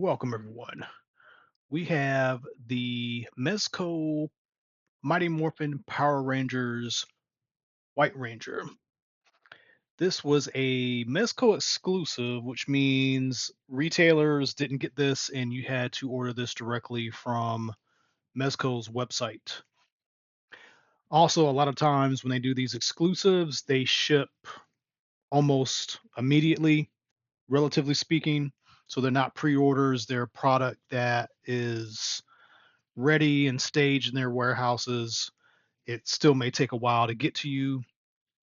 Welcome, everyone. We have the Mezco Mighty Morphin Power Rangers White Ranger. This was a Mezco exclusive, which means retailers didn't get this and you had to order this directly from Mezco's website. Also, a lot of times when they do these exclusives, they ship almost immediately, relatively speaking. So they're not pre orders, they're a product that is ready and staged in their warehouses. It still may take a while to get to you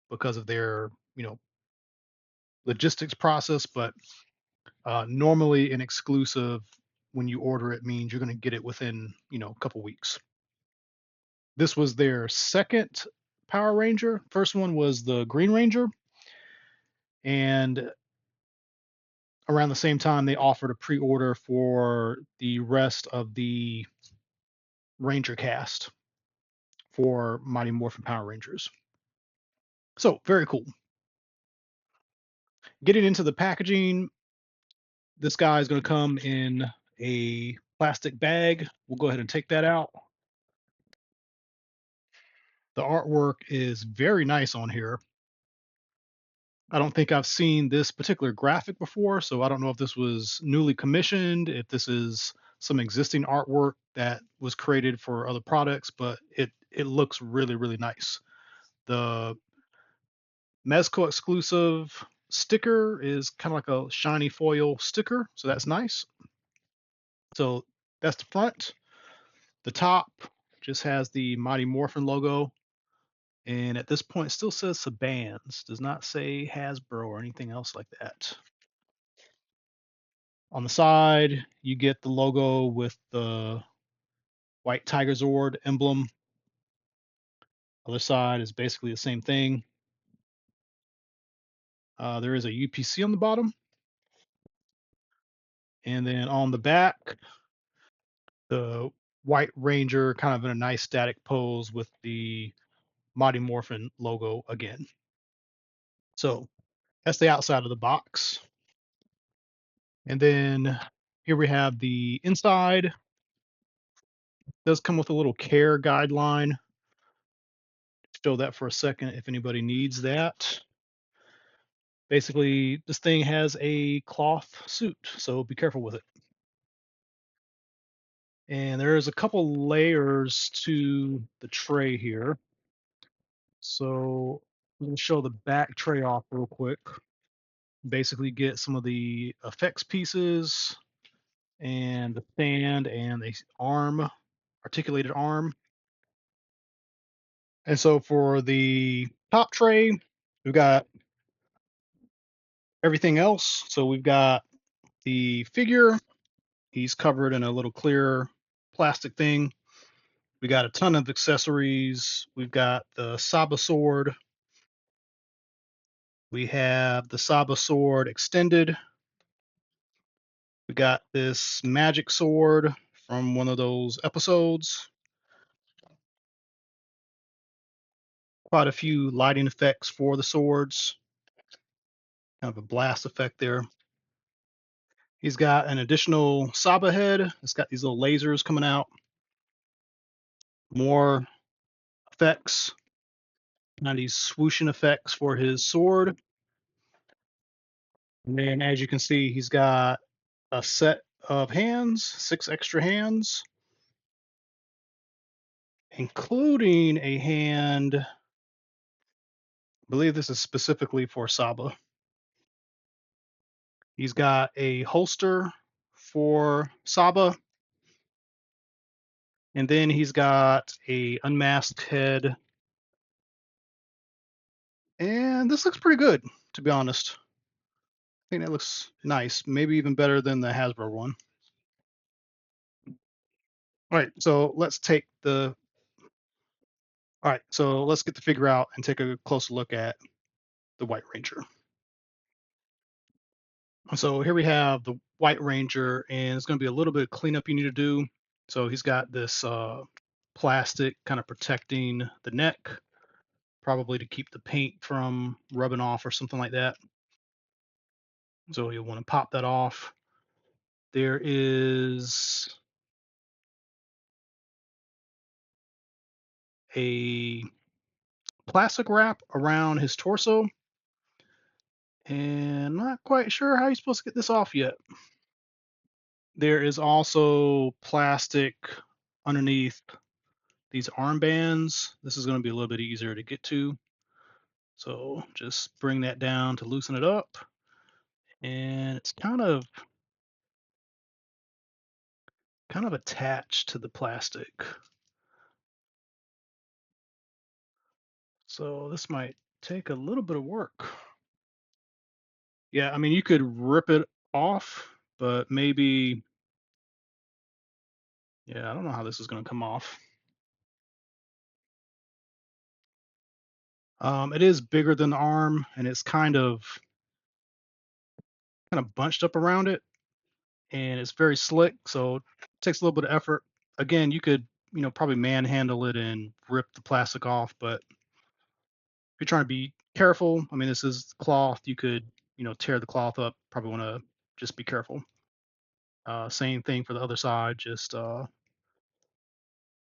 because of their, you know, logistics process, but normally an exclusive when you order it means you're going to get it within, a couple weeks. This was their second Power Ranger. First one was the Green Ranger, and around the same time they offered a pre-order for the rest of the Ranger cast for Mighty Morphin Power Rangers. So very cool. Getting into the packaging, this guy is going to come in a plastic bag. We'll go ahead and take that out. The artwork is very nice on here. I don't think I've seen this particular graphic before, so I don't know if this was newly commissioned, if this is some existing artwork that was created for other products, but it looks really, really nice. The Mezco exclusive sticker is kind of like a shiny foil sticker, so that's nice. So that's the front. The top just has the Mighty Morphin logo, and at this point, it still says Sabans. Does not say Hasbro or anything else like that. On the side, you get the logo with the white Tiger Zord emblem. Other side is basically the same thing. There is a UPC on the bottom, and then on the back, the White Ranger kind of in a nice static pose with the Mighty Morphin logo again. So that's the outside of the box. And then here we have the inside. It does come with a little care guideline. Show that for a second if anybody needs that. Basically, this thing has a cloth suit, so be careful with it. And there's a couple layers to the tray here. So I'm going to show the back tray off real quick. Basically, get some of the effects pieces and the stand and the arm, articulated arm. And so for the top tray, we've got everything else. So we've got the figure. He's covered in a little clear plastic thing. We got a ton of accessories. We've got the Saba sword. We have the Saba sword extended. We got this magic sword from one of those episodes. Quite a few lighting effects for the swords. Kind of a blast effect there. He's got an additional Saba head. It's got these little lasers coming out. More effects. Now these swooshing effects for his sword. And then as you can see, he's got a set of hands, 6 extra hands, including a hand. I believe this is specifically for Saba. He's got a holster for Saba. And then he's got a unmasked head. And this looks pretty good, to be honest. I think that looks nice, maybe even better than the Hasbro one. All right, so let's take the all right, so let's get the figure out and take a closer look at the White Ranger. So here we have the White Ranger, and it's going to be a little bit of cleanup you need to do. So he's got this plastic kind of protecting the neck, probably to keep the paint from rubbing off or something like that. So you'll want to pop that off. There is a plastic wrap around his torso, and not quite sure how you're supposed to get this off yet. There is also plastic underneath these armbands. This is going to be a little bit easier to get to. So just bring that down to loosen it up. And it's kind of attached to the plastic. So this might take a little bit of work. Yeah, I mean you could rip it off, but maybe yeah, I don't know how this is going to come off. It is bigger than the arm, and it's kind of bunched up around it, and it's very slick. So it takes a little bit of effort. Again, you could probably manhandle it and rip the plastic off, but if you're trying to be careful, I mean this is cloth. You could tear the cloth up. Probably want to just be careful. Same thing for the other side. Just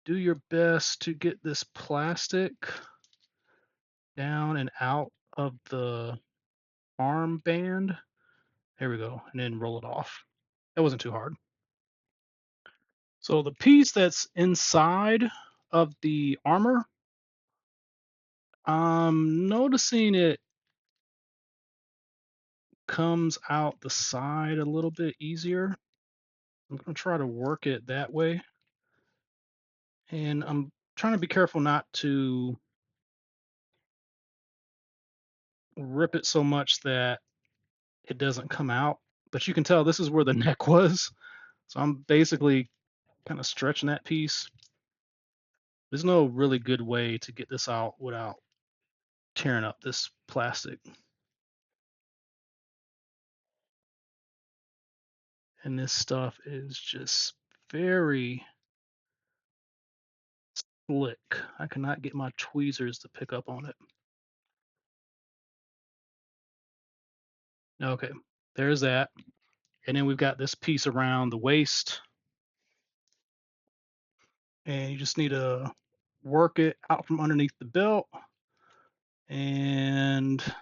do your best to get this plastic down and out of the armband. There we go, and then roll it off. That wasn't too hard. So the piece that's inside of the armor, I'm noticing it comes out the side a little bit easier. I'm gonna try to work it that way, and I'm trying to be careful not to rip it so much that it doesn't come out. But you can tell this is where the neck was, so I'm basically kind of stretching that piece. There's no really good way to get this out without tearing up this plastic. And this stuff is just very slick. I cannot get my tweezers to pick up on it. Okay, there's that. And then we've got this piece around the waist, and you just need to work it out from underneath the belt. And I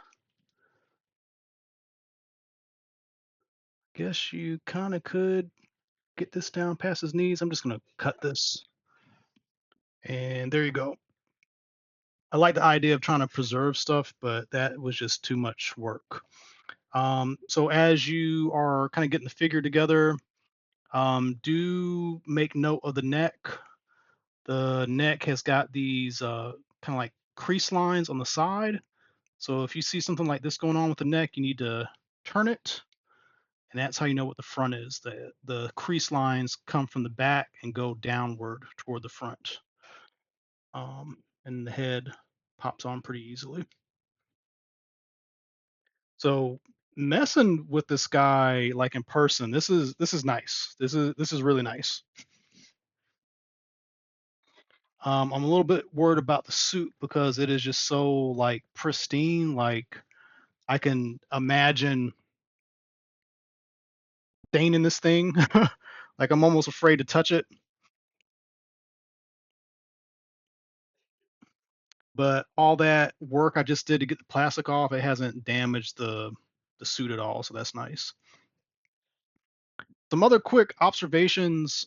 guess you kind of could get this down past his knees. I'm just going to cut this. And there you go. I like the idea of trying to preserve stuff, but that was just too much work. So as you are kind of getting the figure together, do make note of the neck. The neck has got these kind of like crease lines on the side. So if you see something like this going on with the neck, you need to turn it, and that's how you know what the front is. The crease lines come from the back and go downward toward the front, and the head pops on pretty easily. So messing with this guy like in person, this is nice. This is really nice. I'm a little bit worried about the suit because it is just so like pristine. Like I can imagine staining this thing. Like I'm almost afraid to touch it. But all that work I just did to get the plastic off, it hasn't damaged the suit at all, so that's nice. Some other quick observations.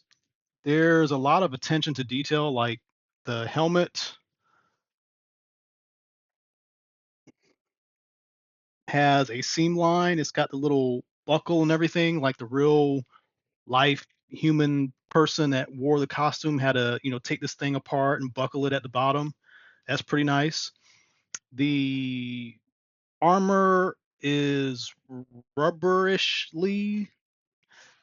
There's a lot of attention to detail, like the helmet has a seam line. It's got the little buckle and everything, like the real life human person that wore the costume had to, take this thing apart and buckle it at the bottom. That's pretty nice. The armor is rubberishly.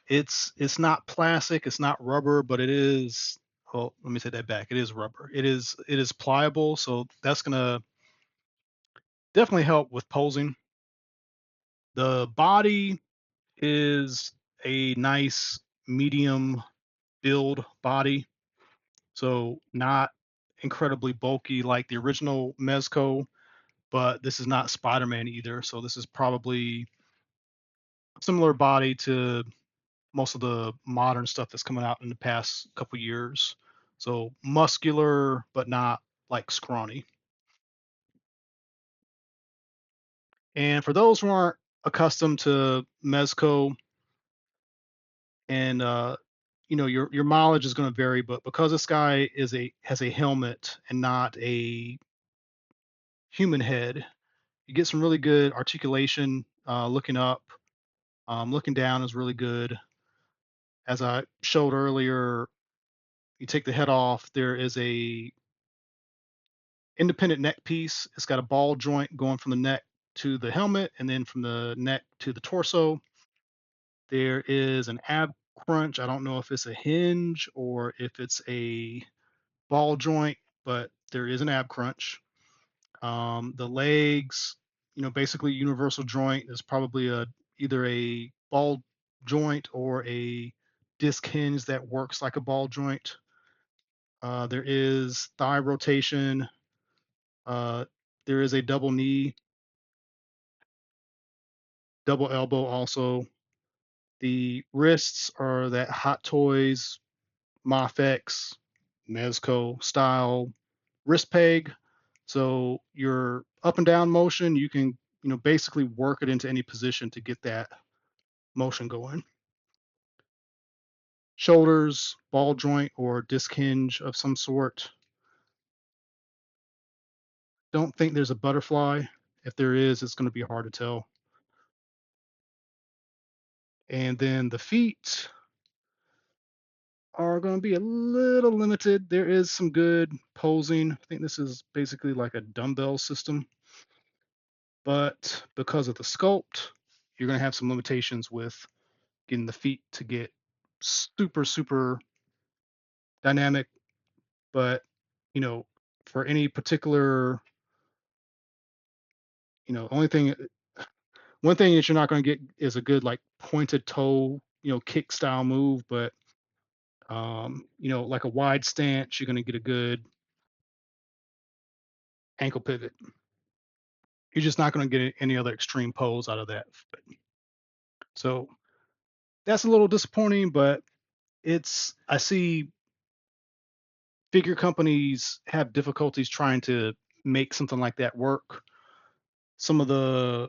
It's not plastic, it's not rubber, but it is. Oh, let me take that back. It is rubber. It is pliable, so that's gonna definitely help with posing. The body is a nice medium build body, so not incredibly bulky like the original Mezco, but this is not Spider-Man either. So this is probably a similar body to most of the modern stuff that's coming out in the past couple years. So muscular, but not like scrawny. And for those who aren't accustomed to Mezco, and your mileage is going to vary, but because this guy has a helmet and not a human head, you get some really good articulation. Looking up, looking down is really good. As I showed earlier, you take the head off. There is a independent neck piece. It's got a ball joint going from the neck to the helmet, and then from the neck to the torso. There is an ab crunch. I don't know if it's a hinge or if it's a ball joint, but there is an ab crunch. The legs, basically universal joint is probably a either a ball joint or a disc hinge that works like a ball joint. There is thigh rotation. Uh, there is a double knee, double elbow also. The wrists are that Hot Toys, Mafex, Mezco style wrist peg. So your up and down motion, you can, basically work it into any position to get that motion going. Shoulders, ball joint or disc hinge of some sort. Don't think there's a butterfly. If there is, it's going to be hard to tell. And then the feet are going to be a little limited. There is some good posing. I think this is basically like a dumbbell system, but because of the sculpt, you're going to have some limitations with getting the feet to get super, super dynamic. But, you know, for any particular, only thing, one thing that you're not going to get is a good like pointed toe, kick style move. But, like a wide stance, you're going to get a good ankle pivot. You're just not going to get any other extreme pose out of that. So that's a little disappointing, but I see figure companies have difficulties trying to make something like that work. Some of the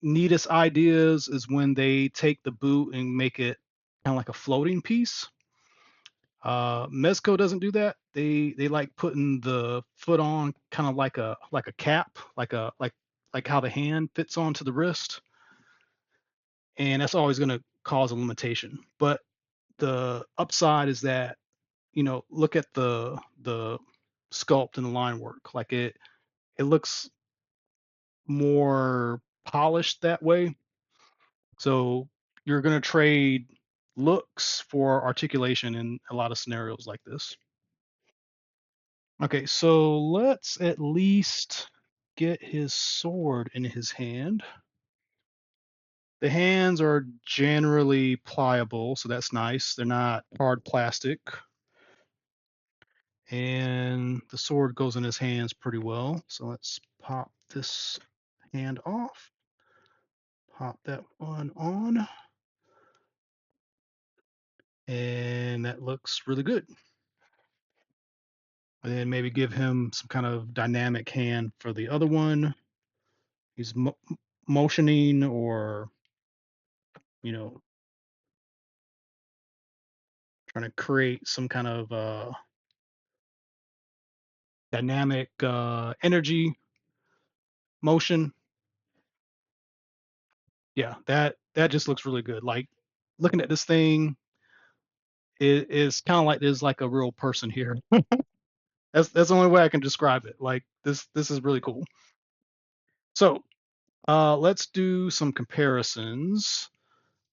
neatest ideas is when they take the boot and make it kind of like a floating piece. Mezco doesn't do that. They like putting the foot on kind of like a cap, like how the hand fits onto the wrist, and that's always going to cause a limitation. But the upside is that, look at the sculpt and the line work. Like it looks more polished that way. So you're going to trade looks for articulation in a lot of scenarios like this. Okay, so let's at least get his sword in his hand. The hands are generally pliable, so that's nice. They're not hard plastic. And the sword goes in his hands pretty well. So let's pop this hand off, pop that one on, and that looks really good. And then maybe give him some kind of dynamic hand for the other one. He's motioning or, you know, trying to create some kind of dynamic energy motion. Yeah, that just looks really good. Like looking at this thing is kind of like there's like a real person here. That's the only way I can describe it. Like this is really cool. So let's do some comparisons.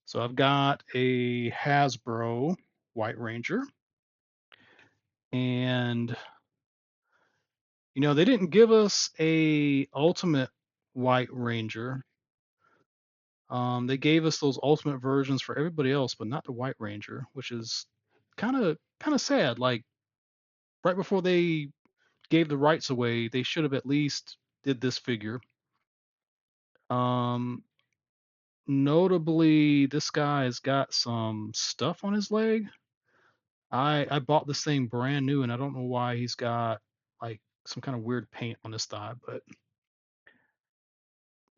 So I've got a Hasbro White Ranger, and they didn't give us a Ultimate White Ranger. They gave us those Ultimate versions for everybody else, but not the White Ranger, which is kind of sad. Like right before they gave the rights away, they should have at least did this figure. Um, Notably, this guy has got some stuff on his leg. I bought this thing brand new, and I don't know why he's got like some kind of weird paint on his thigh, but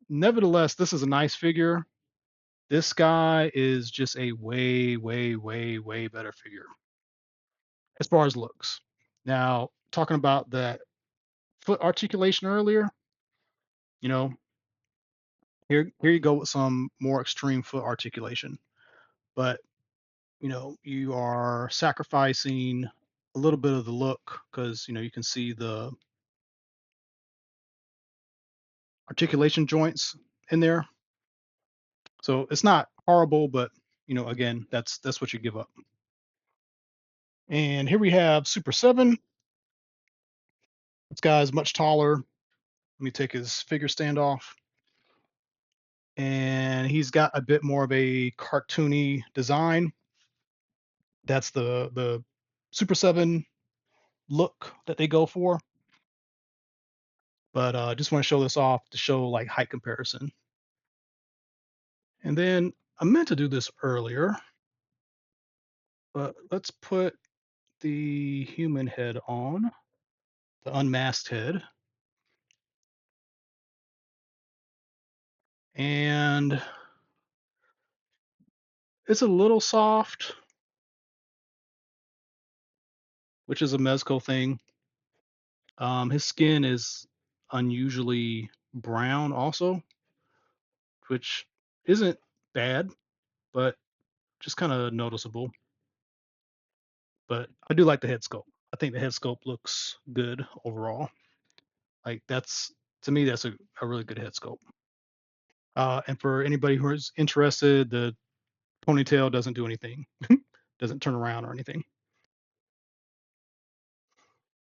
nevertheless, this is a nice figure. This guy is just a way, way, way, way better figure as far as looks. Now, talking about that foot articulation earlier, you know, here you go with some more extreme foot articulation. But, you are sacrificing a little bit of the look because, you can see the articulation joints in there. So it's not horrible, but again, that's what you give up. And here we have Super 7. This guy is much taller. Let me take his figure stand off. And he's got a bit more of a cartoony design. That's the Super 7 look that they go for. But I just want to show this off to show like height comparison. And then I meant to do this earlier, but let's put the human head on, the unmasked head. And it's a little soft, which is a Mezco thing. His skin is unusually brown also, which isn't bad, but just kind of noticeable. But I do like the head sculpt. I think the head sculpt looks good overall. Like that's to me, that's a really good head sculpt. And for anybody who is interested, the ponytail doesn't do anything, doesn't turn around or anything.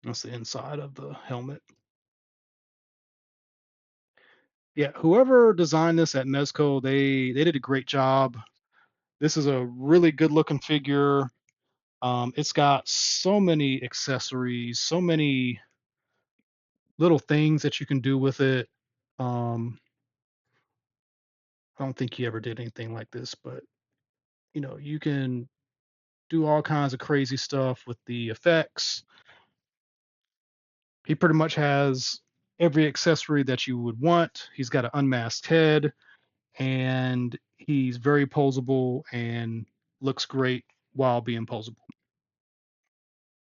That's the inside of the helmet. Yeah, whoever designed this at Mezco, they did a great job. This is a really good looking figure. It's got so many accessories, so many little things that you can do with it. Um, I don't think he ever did anything like this, but you can do all kinds of crazy stuff with the effects. He pretty much has every accessory that you would want. He's got an unmasked head, and he's very posable and looks great while being posable.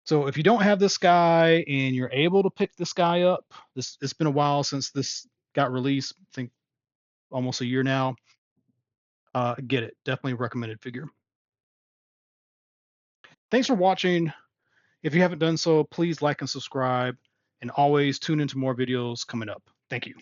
So if you don't have this guy and you're able to pick this guy up, it's been a while since this got released. I think almost a year now. Get it. Definitely a recommended figure. Thanks for watching. If you haven't done so, please like and subscribe, and always tune into more videos coming up. Thank you.